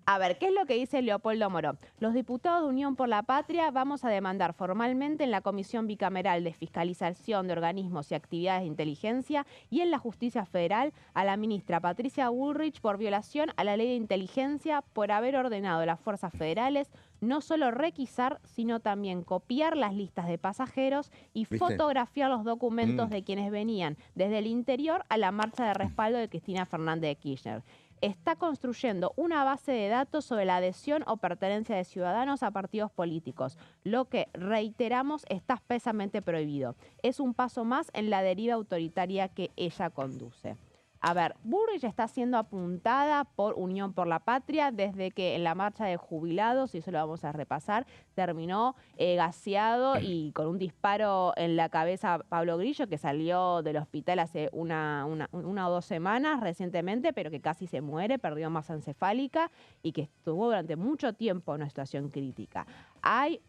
A ver, ¿qué es lo que dice Leopoldo Moró? Los diputados de Unión por la Patria vamos a demandar formalmente en la Comisión Bicameral de Fiscalización de Organismos y Actividades de Inteligencia y en la Justicia Federal a la ministra Patricia Bullrich por violación a la ley de inteligencia, por haber ordenado a las fuerzas federales no solo requisar, sino también copiar las listas de pasajeros y fotografiar los documentos de quienes venían desde el interior a la marcha de respaldo de Cristina Fernández de Kirchner. Está construyendo una base de datos sobre la adhesión o pertenencia de ciudadanos a partidos políticos, lo que, reiteramos, está expresamente prohibido. Es un paso más en la deriva autoritaria que ella conduce. A ver, Bullrich está siendo apuntada por Unión por la Patria desde que en la marcha de jubilados, y eso lo vamos a repasar, terminó gaseado y con un disparo en la cabeza Pablo Grillo, que salió del hospital hace una o 2 semanas recientemente, pero que casi se muere, perdió masa encefálica y que estuvo durante mucho tiempo en una situación crítica. Hay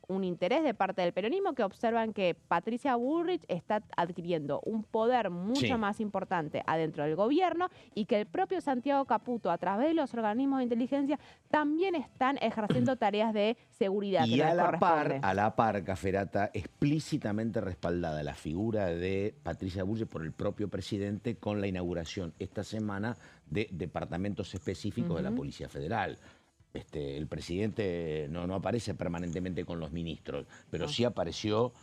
un interés de parte del peronismo que observan que Patricia Bullrich está adquiriendo un poder mucho más importante adentro del gobierno y que el propio Santiago Caputo, a través de los organismos de inteligencia, también están ejerciendo tareas de seguridad. Y a la par, Caferata, explícitamente respaldada la figura de Patricia Bullrich por el propio presidente con la inauguración esta semana de departamentos específicos de la Policía Federal. El presidente no aparece permanentemente con los ministros, pero sí apareció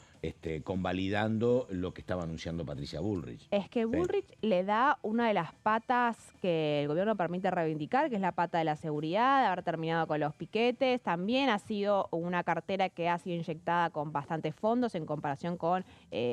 convalidando lo que estaba anunciando Patricia Bullrich. Es que Bullrich le da una de las patas que el gobierno permite reivindicar, que es la pata de la seguridad, de haber terminado con los piquetes. También ha sido una cartera que ha sido inyectada con bastantes fondos en comparación con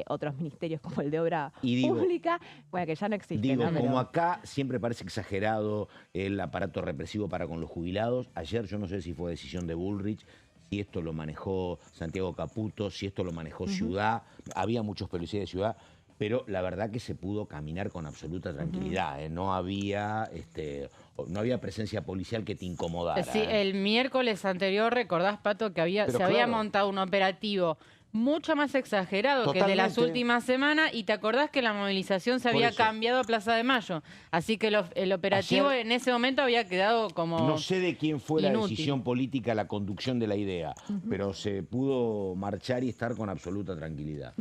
otros ministerios como el de Obra Pública, bueno, que ya no existe. Digo, ¿no? como acá siempre parece exagerado el aparato represivo para con los jubilados, ayer yo no sé si fue decisión de Bullrich, si esto lo manejó Santiago Caputo, si esto lo manejó Ciudad, había muchos policías de Ciudad, pero la verdad que se pudo caminar con absoluta tranquilidad, no había presencia policial que te incomodara. Sí, el miércoles anterior, recordás, Pato, que había montado un operativo mucho más exagerado que el de las últimas semanas, y te acordás que la movilización se había cambiado a Plaza de Mayo, así que el operativo ayer, en ese momento había quedado como no sé de quién fue inútil. La decisión política, la conducción de la idea, pero se pudo marchar y estar con absoluta tranquilidad.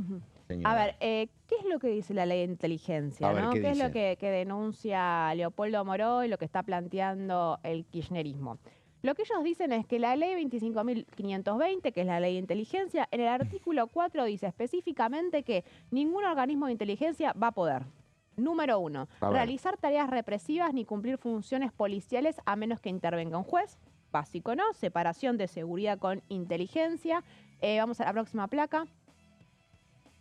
A ver, ¿qué es lo que dice la ley de inteligencia? ¿No? ¿Qué es lo que denuncia Leopoldo Moró y lo que está planteando el kirchnerismo? Lo que ellos dicen es que la ley 25.520, que es la ley de inteligencia, en el artículo 4 dice específicamente que ningún organismo de inteligencia va a poder, número 1, realizar tareas represivas ni cumplir funciones policiales a menos que intervenga un juez. Básico, ¿no? Separación de seguridad con inteligencia. Vamos a la próxima placa.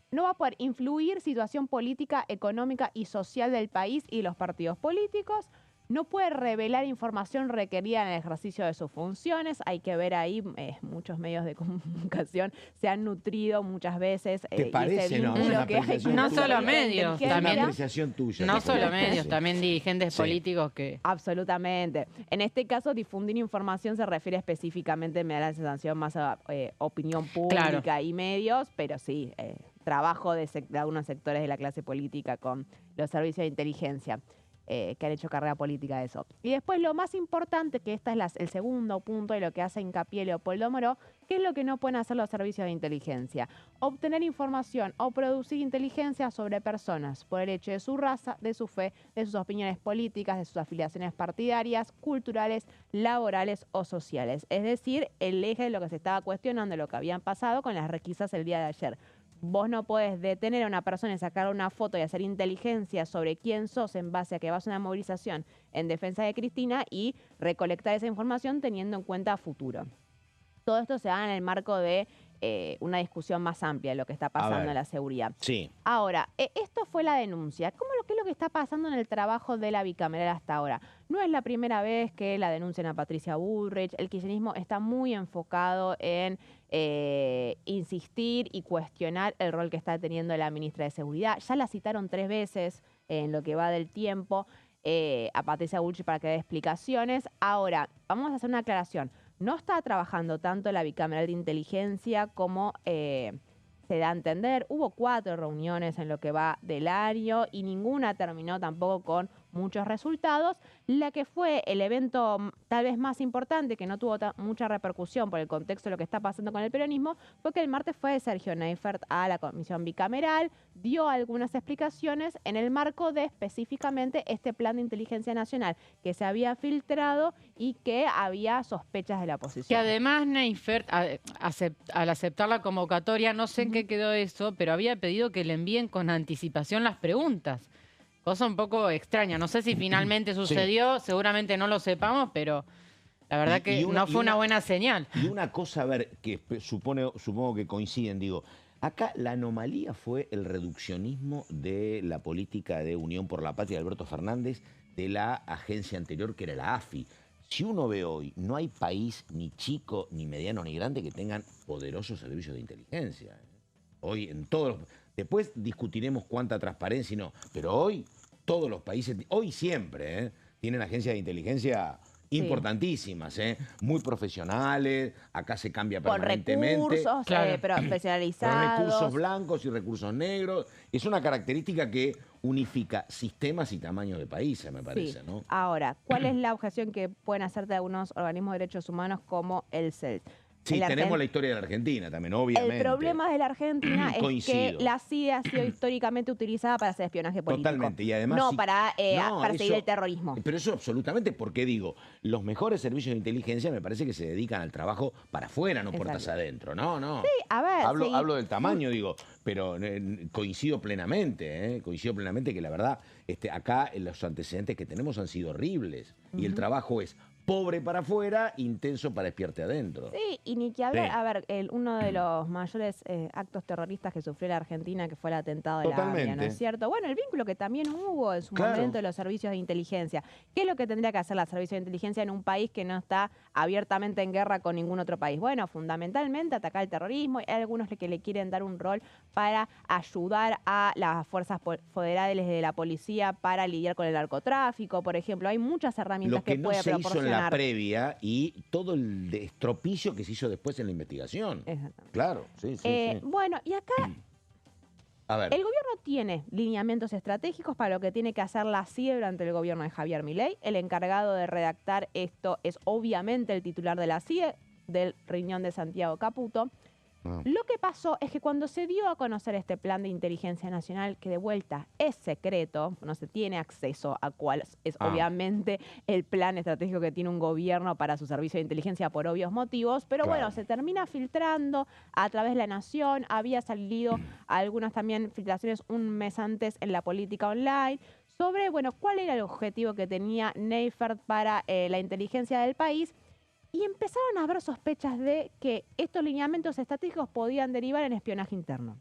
No va a poder influir situación política, económica y social del país y los partidos políticos. No puede revelar información requerida en el ejercicio de sus funciones. Hay que ver ahí, muchos medios de comunicación se han nutrido muchas veces. ¿Te parece? No solo medios, también. No solo medios, también dirigentes políticos que... Absolutamente. En este caso, difundir información se refiere específicamente, me da la sensación más a opinión pública y medios, pero sí, trabajo de algunos sectores de la clase política con los servicios de inteligencia. Que han hecho carrera política de eso. Y después lo más importante, que este es el segundo punto de lo que hace hincapié Leopoldo Moró, ¿qué es lo que no pueden hacer los servicios de inteligencia? Obtener información o producir inteligencia sobre personas por el hecho de su raza, de su fe, de sus opiniones políticas, de sus afiliaciones partidarias, culturales, laborales o sociales. Es decir, el eje de lo que se estaba cuestionando, lo que habían pasado con las requisas el día de ayer. Vos no podés detener a una persona y sacar una foto y hacer inteligencia sobre quién sos en base a que vas a una movilización en defensa de Cristina y recolectar esa información teniendo en cuenta a futuro. Todo esto se da en el marco de una discusión más amplia de lo que está pasando en la seguridad. Sí. Ahora, esto fue la denuncia. ¿Qué es lo que está pasando en el trabajo de la bicameral hasta ahora? No es la primera vez que la denuncian a Patricia Bullrich. El kirchnerismo está muy enfocado en insistir y cuestionar el rol que está teniendo la ministra de Seguridad. Ya la citaron 3 veces en lo que va del tiempo a Patricia Bullrich para que dé explicaciones. Ahora, vamos a hacer una aclaración. No está trabajando tanto la bicameral de inteligencia como se da a entender. Hubo 4 reuniones en lo que va del año y ninguna terminó tampoco con muchos resultados. La que fue el evento tal vez más importante, que no tuvo mucha repercusión por el contexto de lo que está pasando con el peronismo, fue que el martes fue Sergio Neifert a la comisión bicameral, dio algunas explicaciones en el marco de específicamente este plan de inteligencia nacional que se había filtrado y que había sospechas de la oposición. Que además Neifert, al aceptar la convocatoria, no sé en qué quedó eso, pero había pedido que le envíen con anticipación las preguntas. Cosa un poco extraña. No sé si finalmente sucedió, seguramente no lo sepamos, pero la verdad que no fue una buena señal. Y una cosa, a ver, que supongo que coinciden, digo, Acá la anomalía fue el reduccionismo de la política de Unión por la Patria de Alberto Fernández de la agencia anterior, que era la AFI. Si uno ve hoy, no hay país ni chico, ni mediano, ni grande que tengan poderosos servicios de inteligencia. Hoy en todos los... Después discutiremos cuánta transparencia y no, pero hoy todos los países, hoy siempre, tienen agencias de inteligencia importantísimas, muy profesionales, acá se cambia Con permanentemente. recursos profesionalizados. Recursos blancos y recursos negros. Es una característica que unifica sistemas y tamaños de países, me parece, ¿no? Ahora, ¿cuál es la objeción que pueden hacerte algunos organismos de derechos humanos como el CELT? Sí, tenemos la historia de la Argentina también, obviamente. El problema de la Argentina es que la CIA ha sido históricamente utilizada para hacer espionaje político. Totalmente, y además... No para seguir el terrorismo. Pero eso absolutamente, porque digo, los mejores servicios de inteligencia me parece que se dedican al trabajo para afuera, no puertas adentro. No. Sí, a ver... Hablo del tamaño, digo, pero coincido plenamente que la verdad, acá los antecedentes que tenemos han sido horribles. Y el trabajo es pobre para afuera, intenso para espiarte adentro. Sí, y ni que hablar, a ver, uno de los mayores actos terroristas que sufrió la Argentina, que fue el atentado de la AMIA, ¿no es cierto? Bueno, el vínculo que también hubo en su momento de los servicios de inteligencia. ¿Qué es lo que tendría que hacer la servicio de inteligencia en un país que no está abiertamente en guerra con ningún otro país? Bueno, fundamentalmente atacar el terrorismo. Hay algunos que le quieren dar un rol para ayudar a las fuerzas federales de la policía para lidiar con el narcotráfico, por ejemplo. Hay muchas herramientas que puede proporcionar. La previa y todo el estropicio que se hizo después en la investigación. Claro, sí. Bueno, y acá a ver. El gobierno tiene lineamientos estratégicos para lo que tiene que hacer la CIE durante el gobierno de Javier Milei. El encargado de redactar esto es obviamente el titular de la CIE, del riñón de Santiago Caputo. Lo que pasó es que cuando se dio a conocer este plan de inteligencia nacional, que de vuelta es secreto, no se tiene acceso a cuál es obviamente el plan estratégico que tiene un gobierno para su servicio de inteligencia por obvios motivos, pero bueno, se termina filtrando a través de la Nación, había salido algunas también filtraciones un mes antes en la política online, sobre, bueno, cuál era el objetivo que tenía Neifert para la inteligencia del país. Y empezaron a haber sospechas de que estos lineamientos estratégicos podían derivar en espionaje interno.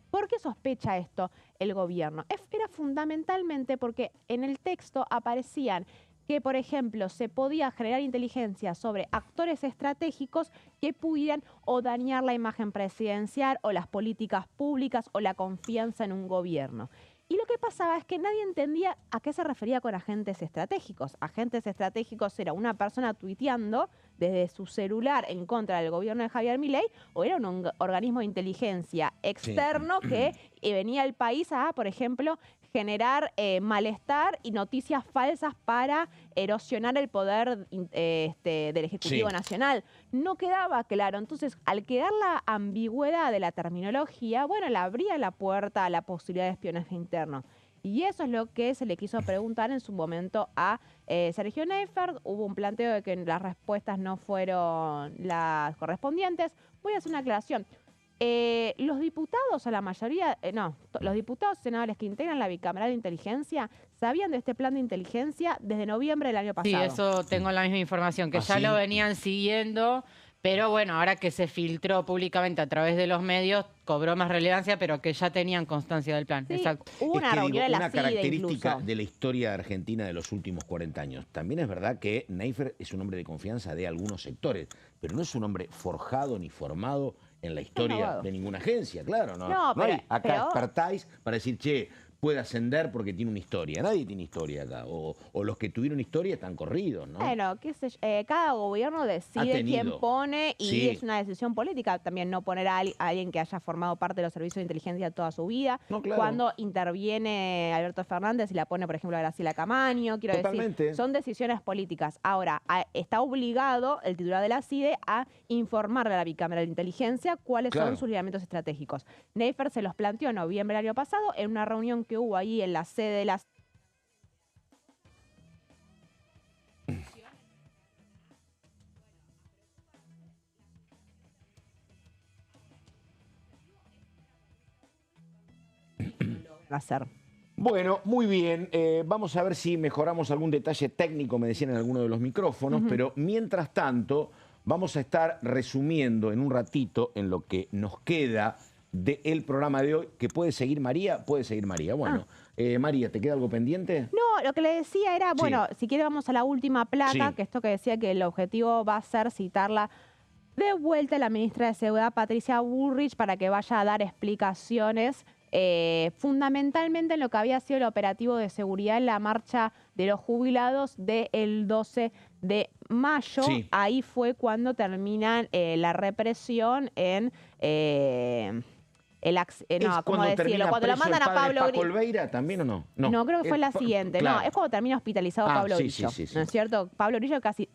¿Por qué sospecha esto el gobierno? Era fundamentalmente porque en el texto aparecían que, por ejemplo, se podía generar inteligencia sobre actores estratégicos que pudieran o dañar la imagen presidencial o las políticas públicas o la confianza en un gobierno. Y lo que pasaba es que nadie entendía a qué se refería con agentes estratégicos. Agentes estratégicos era una persona tuiteando desde su celular en contra del gobierno de Javier Milei, o era un organismo de inteligencia externo que venía al país a, por ejemplo, generar malestar y noticias falsas para erosionar el poder del Ejecutivo Nacional. No quedaba claro. Entonces, al quedar la ambigüedad de la terminología, bueno, le abría la puerta a la posibilidad de espionaje interno. Y eso es lo que se le quiso preguntar en su momento a Sergio Neifert. Hubo un planteo de que las respuestas no fueron las correspondientes. Voy a hacer una aclaración. Los diputados, o la mayoría, los diputados y senadores que integran la bicameral de inteligencia sabían de este plan de inteligencia desde noviembre del año pasado. Sí, eso tengo la misma información, que ya lo venían siguiendo, pero bueno, ahora que se filtró públicamente a través de los medios, cobró más relevancia, pero que ya tenían constancia del plan. Sí, hubo una reunión de la CIDE característica incluso de la historia argentina de los últimos 40 años. También es verdad que Neifert es un hombre de confianza de algunos sectores, pero no es un hombre forjado ni formado en la historia de ninguna agencia, claro. No hay acá expertise para decir, che, puede ascender porque tiene una historia. Nadie tiene historia acá. O los que tuvieron historia están corridos, ¿no? Bueno, qué sé yo, cada gobierno decide quién pone y es una decisión política también no poner a alguien que haya formado parte de los servicios de inteligencia toda su vida. No, claro. Cuando interviene Alberto Fernández y la pone, por ejemplo, a Graciela Camaño, quiero decir, son decisiones políticas. Ahora, está obligado el titular de la CIDE a informarle a la bicameral de inteligencia cuáles son sus lineamientos estratégicos. Neifert se los planteó en noviembre del año pasado en una reunión que hubo ahí en la sede de la hacer. Bueno, muy bien. Vamos a ver si mejoramos algún detalle técnico, me decían en alguno de los micrófonos, pero mientras tanto vamos a estar resumiendo en un ratito, en lo que nos queda del programa de hoy, que puede seguir María, Bueno, María, ¿te queda algo pendiente? No, lo que le decía era, Sí. bueno, si quiere vamos a la última placa, Sí. que esto que decía que el objetivo va a ser citarla de vuelta a la ministra de Seguridad, Patricia Bullrich, para que vaya a dar explicaciones fundamentalmente en lo que había sido el operativo de seguridad en la marcha de los jubilados del 12 de mayo. Sí. Ahí fue cuando terminan la represión en... ¿Es ¿cómo cuando decirlo? termina Cuando lo preso el mandan a padre Pablo Paco Grillo. Olveira, ¿también o no? No, creo que fue la siguiente. Claro. No, es cuando termina hospitalizado Pablo sí, Grillo. sí, sí. ¿No es cierto? Pablo Grillo casi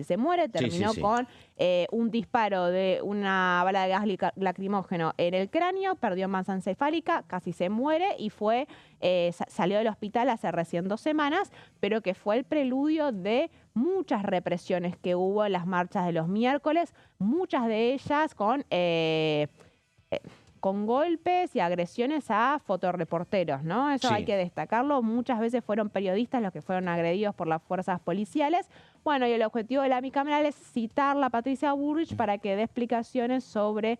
se muere, terminó sí. con un disparo de una bala de gas lacrimógeno en el cráneo, perdió masa encefálica, casi se muere y salió del hospital hace recién 2 semanas, pero que fue el preludio de muchas represiones que hubo en las marchas de los miércoles, muchas de ellas con golpes y agresiones a fotoreporteros, ¿no? Eso Sí. hay que destacarlo. Muchas veces fueron periodistas los que fueron agredidos por las fuerzas policiales. Bueno, y el objetivo de la bicameral es citarla a Patricia Bullrich para que dé explicaciones sobre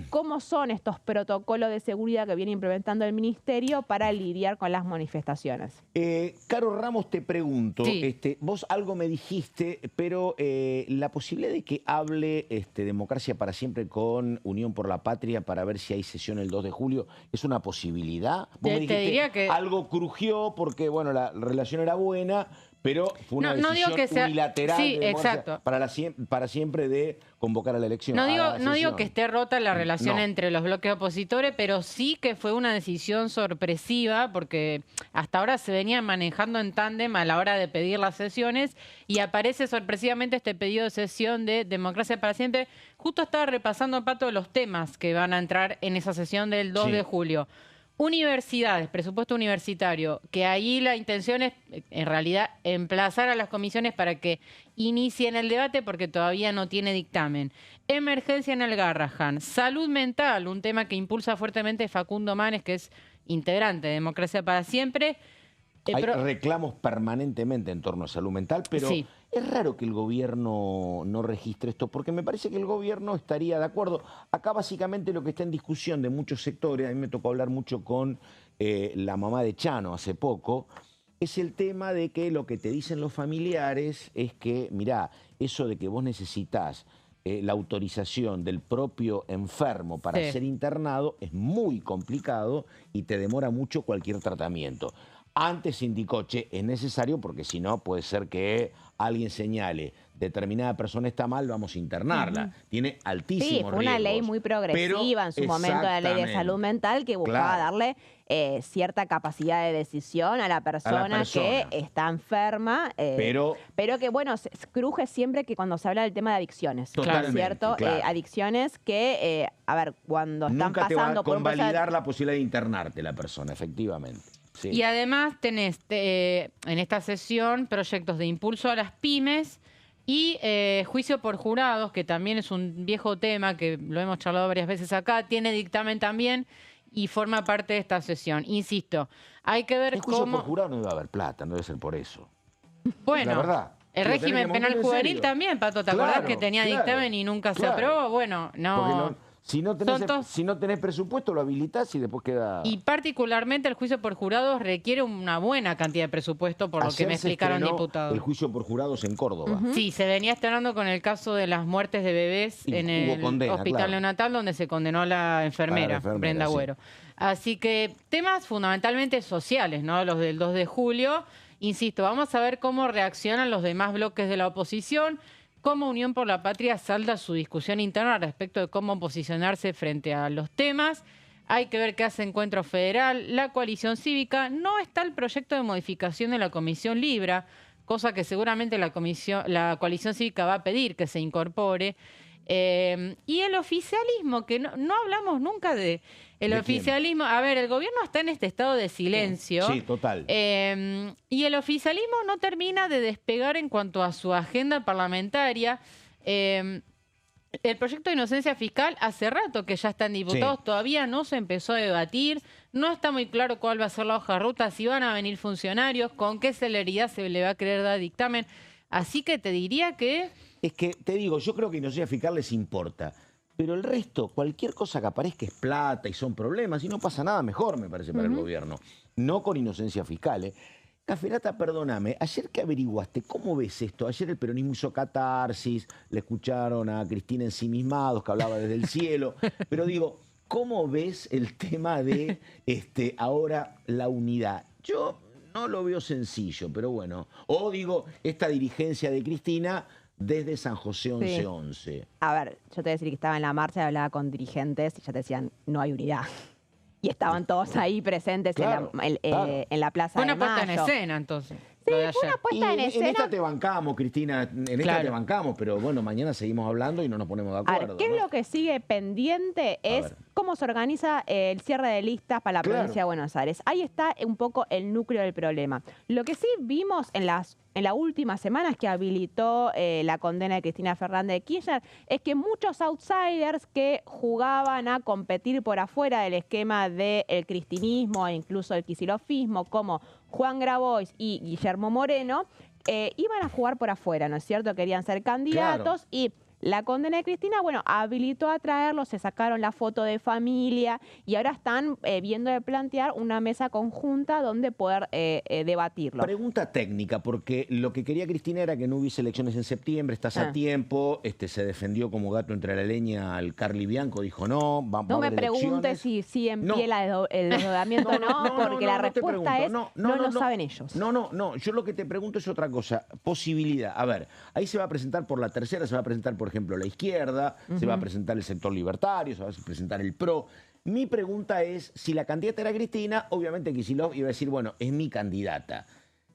cómo son estos protocolos de seguridad que viene implementando el ministerio para lidiar con las manifestaciones. Caro Ramos, te pregunto, Sí. vos algo me dijiste, pero la posibilidad de que hable Democracia para Siempre con Unión por la Patria para ver si hay sesión el 2 de julio, ¿es una posibilidad? Vos me Te dijiste, diría que- algo crujió porque, bueno, la relación era buena, pero fue una No digo decisión que sea- unilateral sí, de Democracia exacto. para siempre de convocar a la elección. No a digo, la no digo sesión. que esté rota la relación No. entre los bloques opositores, pero sí que fue una decisión sorpresiva, porque hasta ahora se venían manejando en tándem a la hora de pedir las sesiones y aparece sorpresivamente este pedido de sesión de Democracia para Siempre. Justo estaba repasando, Pato, los temas que van a entrar en esa sesión del 2 Sí. de julio. Universidades, presupuesto universitario, que ahí la intención es, en realidad, emplazar a las comisiones para que inicien el debate porque todavía no tiene dictamen. Emergencia en el Garrahan. Salud mental, un tema que impulsa fuertemente Facundo Manes, que es integrante de Democracia para Siempre. Hay Pero- reclamos permanentemente en torno a salud mental, pero Sí. es raro que el gobierno no registre esto, porque me parece que el gobierno estaría de acuerdo. Acá básicamente lo que está en discusión de muchos sectores, a mí me tocó hablar mucho con la mamá de Chano hace poco, es el tema de que lo que te dicen los familiares es que, mirá, eso de que vos necesitas la autorización del propio enfermo para Sí. ser internado es muy complicado y te demora mucho cualquier tratamiento. Antes indicó, che, es necesario porque si no puede ser que alguien señale determinada persona está mal, vamos a internarla. Tiene altísimos Sí, fue una ley riesgos. muy progresiva en su momento, la ley de Exactamente. salud mental, que buscaba Claro. darle cierta capacidad de decisión a la persona que está enferma, Pero que, bueno, se cruje siempre que cuando se habla del tema de adicciones, ¿no es Totalmente, cierto? claro. Adicciones que, a ver, cuando están nunca te va a pasando por un proceso de- convalidar la posibilidad de internarte la persona, efectivamente. Sí. Y además tenés en esta sesión proyectos de impulso a las pymes y juicio por jurados, que también es un viejo tema que lo hemos charlado varias veces acá, tiene dictamen también y forma parte de esta sesión. Insisto, hay que ver El juicio cómo... por jurado no iba a haber plata, no debe ser por eso. Bueno, La verdad. el Lo régimen tenemos penal muy en juvenil serio. también, Pato, ¿te Claro, acordás que tenía claro, dictamen y nunca se claro. aprobó? Bueno, Porque no... si no tenés, Son todos- si no tenés presupuesto, lo habilitás y después queda... Y particularmente el juicio por jurados requiere una buena cantidad de presupuesto, por lo que Ayer me se explicaron estrenó diputados. el juicio por jurados en Córdoba. Sí, se venía estrenando con el caso de las muertes de bebés Y en hubo el condena, hospital claro. neonatal donde se condenó a la enfermera, enfermera, Brenda sí. Agüero. Así que temas fundamentalmente sociales, ¿no? Los del 2 de julio. Insisto, vamos a ver cómo reaccionan los demás bloques de la oposición, cómo Unión por la Patria salda su discusión interna respecto de cómo posicionarse frente a los temas. Hay que ver qué hace Encuentro Federal, la coalición cívica. No está el proyecto de modificación de la Comisión Libra, cosa que seguramente la coalición cívica va a pedir que se incorpore. Y el oficialismo, que no hablamos nunca de el ¿De quién? oficialismo. A ver, el gobierno está en este estado de silencio. Sí, total. Y el oficialismo no termina de despegar en cuanto a su agenda parlamentaria. El proyecto de inocencia fiscal hace rato que ya está en diputados, Sí. todavía no se empezó a debatir, no está muy claro cuál va a ser la hoja de ruta, si van a venir funcionarios, con qué celeridad se le va a querer dar dictamen. Así que te diría que... Es que, te digo, yo creo que inocencia fiscal les importa. Pero el resto, cualquier cosa que aparezca es plata y son problemas y no pasa nada mejor, me parece, para el gobierno. No con inocencia fiscal, ¿eh? Caferata, perdóname, ayer que averiguaste, ¿cómo ves esto? Ayer el peronismo hizo catarsis, le escucharon a Cristina Ensimismados, que hablaba desde el cielo, pero digo, ¿cómo ves el tema de ahora la unidad? Yo no lo veo sencillo, pero bueno. O digo, esta dirigencia de Cristina desde San José 1111. A ver, yo te voy a decir que estaba en la marcha y hablaba con dirigentes y ya te decían, no hay unidad. Y estaban todos ahí presentes Claro, en la Plaza Fue de una puesta en Mayo. escena, entonces. Sí, lo de fue una ayer. puesta en En escena. esta te bancamos, Cristina, en esta Claro. te bancamos, pero bueno, mañana seguimos hablando y no nos ponemos de A acuerdo. ver, ¿qué ¿no? es lo que sigue pendiente? Es ver. cómo se organiza el cierre de listas para la Claro. provincia de Buenos Aires. Ahí está un poco el núcleo del problema. Lo que sí vimos en la última semana que habilitó la condena de Cristina Fernández de Kirchner es que muchos outsiders que jugaban a competir por afuera del esquema del cristinismo e incluso el kicilofismo, como Juan Grabois y Guillermo Moreno, iban a jugar por afuera, ¿no es cierto? Querían ser candidatos y la condena de Cristina, bueno, habilitó a traerlos, se sacaron la foto de familia y ahora están viendo de plantear una mesa conjunta donde poder debatirlo. Pregunta técnica, porque lo que quería Cristina era que no hubiese elecciones en septiembre, estás a tiempo, se defendió como gato entre la leña al Carly Bianco, dijo no, va No a me haber preguntes elecciones. si en No. pie el desdoblamiento o no, porque la no te respuesta pregunto. es no lo saben ellos. No, yo lo que te pregunto es otra cosa, posibilidad. A ver, ahí se va a presentar por la tercera, se va a presentar por ejemplo la izquierda, se va a presentar el sector libertario, se va a presentar el PRO. Mi pregunta es, si la candidata era Cristina, obviamente Kicillof iba a decir, bueno, es mi candidata.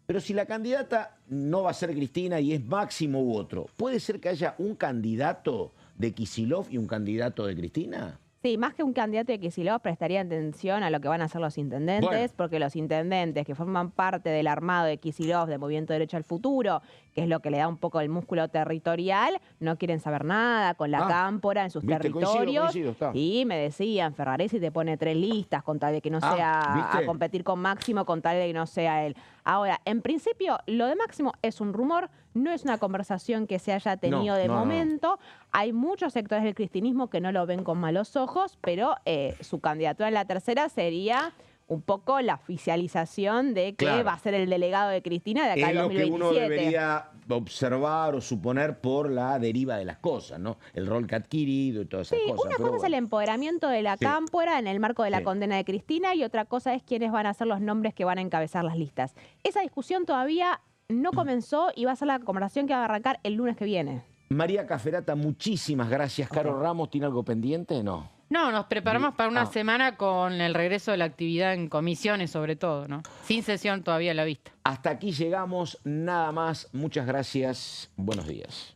Pero si la candidata no va a ser Cristina y es Máximo u otro, ¿puede ser que haya un candidato de Kicillof y un candidato de Cristina? Sí, más que un candidato de Kicillof prestaría atención a lo que van a hacer los intendentes, Bueno. porque los intendentes que forman parte del armado de Kicillof, de Movimiento Derecho al Futuro, que es lo que le da un poco el músculo territorial, no quieren saber nada con la cámpora en sus ¿viste? territorios. Coincido, está. Y me decían, Ferraresi te pone 3 listas con tal de que no sea ¿viste? a competir con Máximo, con tal de que no sea él. Ahora, en principio, lo de Máximo es un rumor, no es una conversación que se haya tenido de no. momento. Hay muchos sectores del cristinismo que no lo ven con malos ojos, pero su candidatura en la tercera sería un poco la oficialización de que Claro. va a ser el delegado de Cristina de acá Es al lo que 2027. uno debería observar o suponer por la deriva de las cosas, ¿no? El rol que ha adquirido y todas esas Sí, cosas. una pero cosa es el bueno. empoderamiento de la cámpora en el marco de la Sí. condena de Cristina y otra cosa es quiénes van a ser los nombres que van a encabezar las listas. Esa discusión todavía no comenzó y va a ser la conversación que va a arrancar el lunes que viene. María Caferata, muchísimas gracias. Caro Ramos, ¿tiene algo pendiente? No. No, nos preparamos para una Ah. semana con el regreso de la actividad en comisiones, sobre todo, ¿no? Sin sesión todavía a la vista. Hasta aquí llegamos, nada más. Muchas gracias. Buenos días.